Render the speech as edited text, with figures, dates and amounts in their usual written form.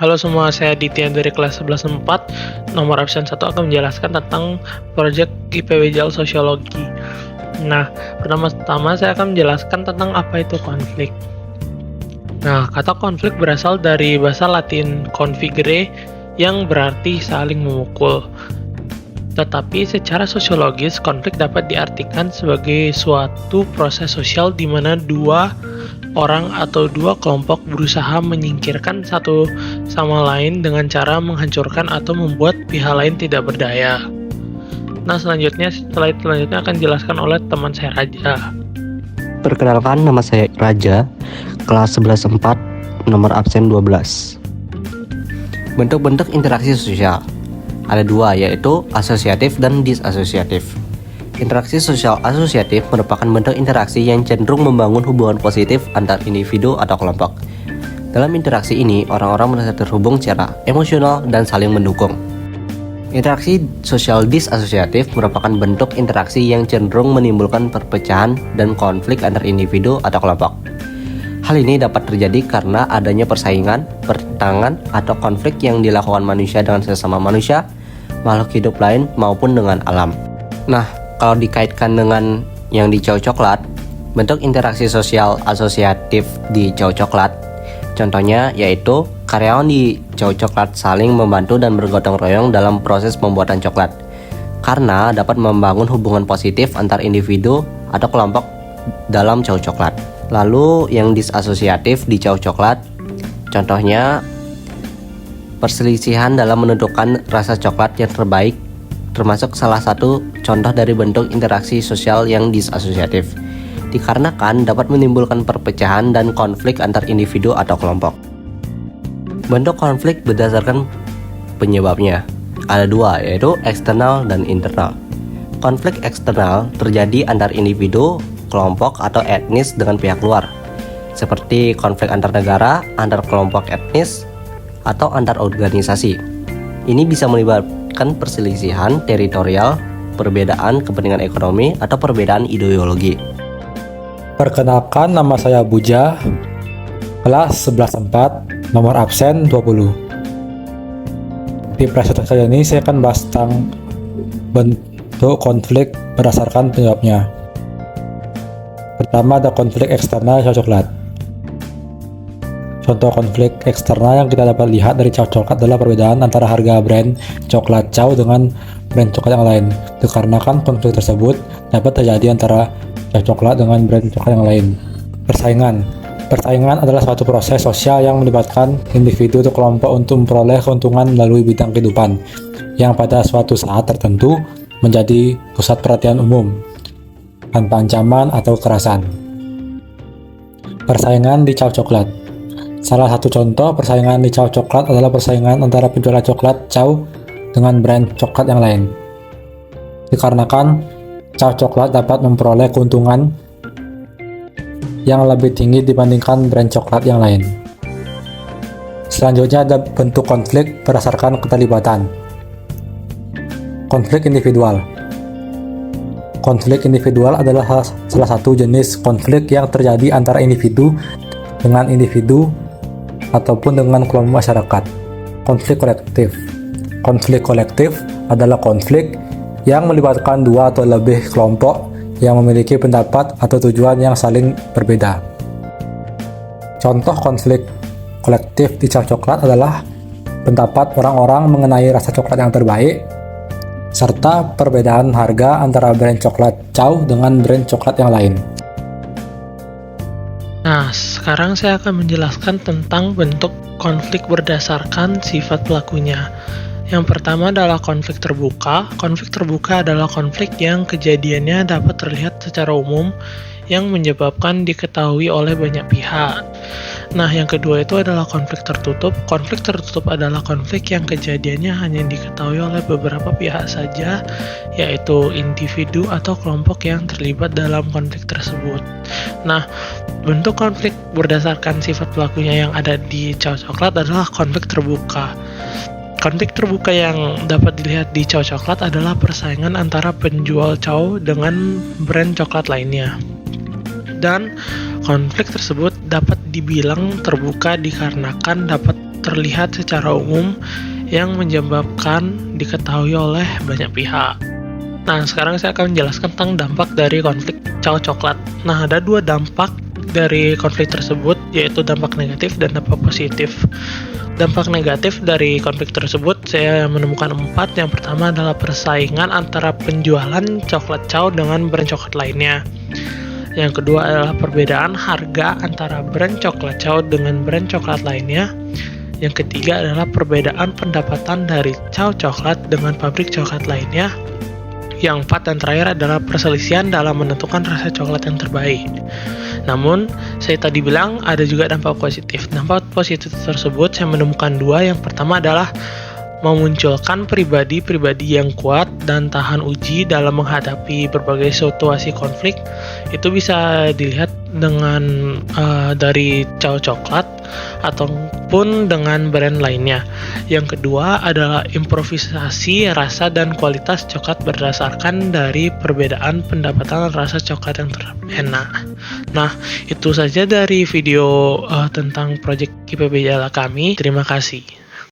Halo semua, saya Ditya dari kelas 11 4. Nomor absen 1 akan menjelaskan tentang proyek IPW JAL Sosiologi. Nah, pertama-tama saya akan menjelaskan tentang apa itu konflik. Nah, kata konflik berasal dari bahasa Latin configere yang berarti saling memukul. Tetapi secara sosiologis, konflik dapat diartikan sebagai suatu proses sosial di mana dua orang atau dua kelompok berusaha menyingkirkan satu sama lain dengan cara menghancurkan atau membuat pihak lain tidak berdaya. Nah, selanjutnya akan dijelaskan oleh teman saya Raja. Perkenalkan, nama saya Raja, kelas 11 4, nomor absen 12. Bentuk-bentuk interaksi sosial ada dua, yaitu asosiatif dan disasosiatif. Interaksi sosial asosiatif merupakan bentuk interaksi yang cenderung membangun hubungan positif antar individu atau kelompok. Dalam interaksi ini, orang-orang merasa terhubung secara emosional dan saling mendukung. Interaksi sosial disasosiatif merupakan bentuk interaksi yang cenderung menimbulkan perpecahan dan konflik antar individu atau kelompok. Hal ini dapat terjadi karena adanya persaingan, pertentangan, atau konflik yang dilakukan manusia dengan sesama manusia, makhluk hidup lain, maupun dengan alam. Nah, kalau dikaitkan dengan yang di Chow Coklat, bentuk interaksi sosial asosiatif di Chow Coklat, contohnya yaitu karyawan di Chow Coklat saling membantu dan bergotong royong dalam proses pembuatan coklat, karena dapat membangun hubungan positif antar individu atau kelompok dalam Chow Coklat. Lalu yang disasosiatif di Chow Coklat, contohnya perselisihan dalam menentukan rasa coklat yang terbaik, termasuk salah satu contoh dari bentuk interaksi sosial yang disasosiatif, dikarenakan dapat menimbulkan perpecahan dan konflik antar individu atau kelompok. Bentuk konflik berdasarkan penyebabnya ada dua, yaitu eksternal dan internal. Konflik eksternal terjadi antar individu, kelompok, atau etnis dengan pihak luar, seperti konflik antar negara, antar kelompok etnis, atau antar organisasi. Ini bisa melibatkan perselisihan teritorial, perbedaan kepentingan ekonomi, atau perbedaan ideologi. Perkenalkan, nama saya Buja, kelas 11 4, nomor absen 20. Di presentasi kali ini saya akan bahas tentang bentuk konflik berdasarkan penyebabnya. Pertama, ada konflik eksternal Chow Coklat. Contoh konflik eksternal yang kita dapat lihat dari Chow Coklat adalah perbedaan antara harga brand coklat Chow dengan brand coklat yang lain. Dikarenakan konflik tersebut dapat terjadi antara Chow Coklat dengan brand coklat yang lain. Persaingan adalah suatu proses sosial yang melibatkan individu atau kelompok untuk memperoleh keuntungan melalui bidang kehidupan, yang pada suatu saat tertentu menjadi pusat perhatian umum, tanpa ancaman atau kekerasan. Persaingan di Chow Coklat. Salah satu contoh persaingan di Chow Coklat adalah persaingan antara penjual coklat Chow dengan brand coklat yang lain. Dikarenakan Chow Coklat dapat memperoleh keuntungan yang lebih tinggi dibandingkan brand coklat yang lain. Selanjutnya ada bentuk konflik berdasarkan keterlibatan. Konflik individual. Konflik individual adalah salah satu jenis konflik yang terjadi antara individu dengan individu ataupun dengan kelompok masyarakat. Konflik kolektif. Konflik kolektif adalah konflik yang melibatkan dua atau lebih kelompok yang memiliki pendapat atau tujuan yang saling berbeda. Contoh konflik kolektif di Chow Coklat adalah pendapat orang-orang mengenai rasa coklat yang terbaik, serta perbedaan harga antara brand coklat Chow dengan brand coklat yang lain. Nah, sekarang saya akan menjelaskan tentang bentuk konflik berdasarkan sifat pelakunya. Yang pertama adalah konflik terbuka. Konflik terbuka adalah konflik yang kejadiannya dapat terlihat secara umum yang menyebabkan diketahui oleh banyak pihak. Nah, yang kedua itu adalah konflik tertutup. Konflik tertutup adalah konflik yang kejadiannya hanya diketahui oleh beberapa pihak saja, yaitu individu atau kelompok yang terlibat dalam konflik tersebut. Nah, bentuk konflik berdasarkan sifat pelakunya yang ada di Chow Coklat adalah konflik terbuka. Konflik terbuka yang dapat dilihat di Chow Coklat adalah persaingan antara penjual Chow dengan brand coklat lainnya. Dan konflik tersebut dapat dibilang terbuka dikarenakan dapat terlihat secara umum yang menyebabkan diketahui oleh banyak pihak. Nah, sekarang saya akan menjelaskan tentang dampak dari konflik Chow coklat. Nah, ada dua dampak dari konflik tersebut, yaitu dampak negatif dan dampak positif. Dampak negatif dari konflik tersebut saya menemukan 4. Yang pertama adalah persaingan antara penjualan coklat Chow dengan brand coklat lainnya. Yang kedua adalah perbedaan harga antara brand coklat Chow dengan brand coklat lainnya. Yang ketiga adalah perbedaan pendapatan dari Chow coklat dengan pabrik coklat lainnya. Yang 4 dan terakhir adalah perselisihan dalam menentukan rasa coklat yang terbaik. Namun, saya tadi bilang ada juga dampak positif. Dampak positif tersebut saya menemukan 2. Yang pertama adalah memunculkan pribadi-pribadi yang kuat dan tahan uji dalam menghadapi berbagai situasi konflik. Itu bisa dilihat dengan dari Chow coklat ataupun dengan brand lainnya. Yang kedua adalah improvisasi rasa dan kualitas coklat berdasarkan dari perbedaan pendapatan rasa coklat yang terenak. Nah, itu saja dari video tentang proyek IPB Jala kami. Terima kasih.